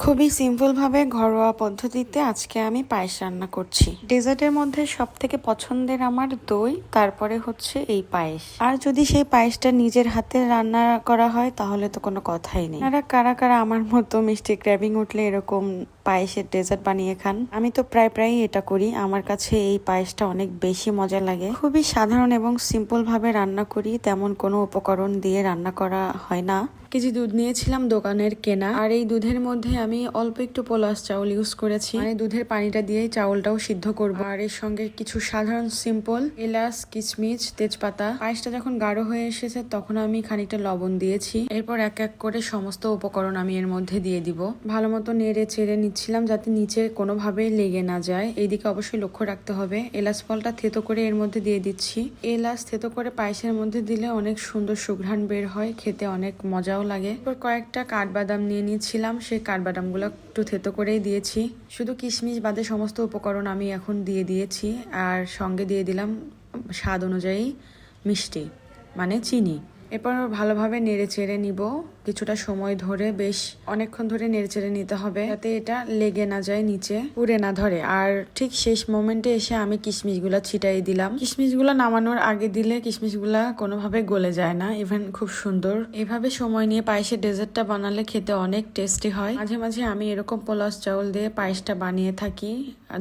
খুবই সিম্পল ভাবে ঘরোয়া পদ্ধতিতে আজকে আমি পায়েস রান্না করছি। ডেজার্টের মধ্যে সব থেকে পছন্দের আমার দই, তারপরে হচ্ছে এই পায়েস। আর যদি সেই পায়েসটা নিজের হাতে রান্না করা হয় তাহলে তো কোনো কথাই নেই। আপনারা কারা কারা আমার মতো মিষ্টি ক্র্যাভিং উঠলে এরকম পায়েসের ডেজার্ট বানিয়ে খান? আমি তো প্রায় এটা করি। আমার কাছে এই পায়েসটা অনেক বেশি মজা লাগে। খুবই সাধারণ এবং সিম্পল ভাবে রান্না করি, তেমন কোনো উপকরণ দিয়ে রান্না করা হয় না। কেজি দুধ নিয়েছিলাম দোকানের কেনা, আর এই দুধের মধ্যে আমি অল্প একটু পোলাস চাউল ইউজ করেছি। মানে দুধের পানিটা দিয়েই চাউলটাও সিদ্ধ করব। আর এর সঙ্গে কিছু সাধারণ সিম্পল এলাচ, কিশমিশ, তেজপাতা। পায়েসটা যখন গাঢ় হয়ে এসেছে তখন আমি খানিকটা লবণ দিয়েছি। এরপর এক এক করে সমস্ত উপকরণ আমি এর মধ্যে দিয়ে দিব। ভালো মতো নেড়ে চেড়ে নিচ্ছিলাম যাতে নিচে কোনোভাবে লেগে না যায়। এইদিকে অবশ্যই লক্ষ্য রাখতে হবে। এলাচ ফলটা থেতো করে এর মধ্যে দিয়ে দিচ্ছি। এলাচ থেতো করে পায়েসের মধ্যে দিলে অনেক সুন্দর সুঘ্রাণ বের হয়, খেতে অনেক মজাও লাগে। এরপর কয়েকটা কাঠবাদাম নিয়ে নিয়েছিলাম, সেই কাঠবাদামগুলো একটু থেতো করেই দিয়েছি। শুধু কিশমিশ বাদে সমস্ত উপকরণ আমি এখন দিয়ে দিয়েছি। আর সঙ্গে দিয়ে দিলাম স্বাদ অনুযায়ী মিষ্টি, মানে চিনি। এরপর ভালোভাবে নেড়ে চেড়ে নিব কিছুটা সময় ধরে। বেশ অনেকক্ষণ ধরে নেড়ে চেড়ে নিতে হবে যাতে এটা লেগে না যায়, নিচে পুড়ে না ধরে। আর ঠিক শেষ মোমেন্টে এসে আমি কিশমিশগুলা ছিটাই দিলাম। কিশমিশগুলা নামানোর আগে দিলে কিশমিশগুলা কোনোভাবে গলে যায় না, ইভেন খুব সুন্দর। এভাবে সময় নিয়ে পায়েসের ডেজার্টটা বানালে খেতে অনেক টেস্টি হয়। মাঝে মাঝে আমি এরকম পোলাস চাউল দিয়ে পায়েসটা বানিয়ে থাকি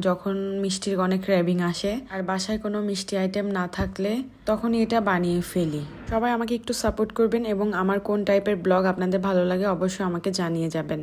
যখন মিষ্টির অনেক ক্র্যাভিং আসে। আর বাসায় কোনো মিষ্টি আইটেম না থাকলে তখনই এটা বানিয়ে ফেলি। সবাই আমাকে একটু সাপোর্ট করবেন এবং আমার কোন টাইপের ব্লগ আপনাদের ভালো লাগে অবশ্যই আমাকে জানিয়ে যাবেন।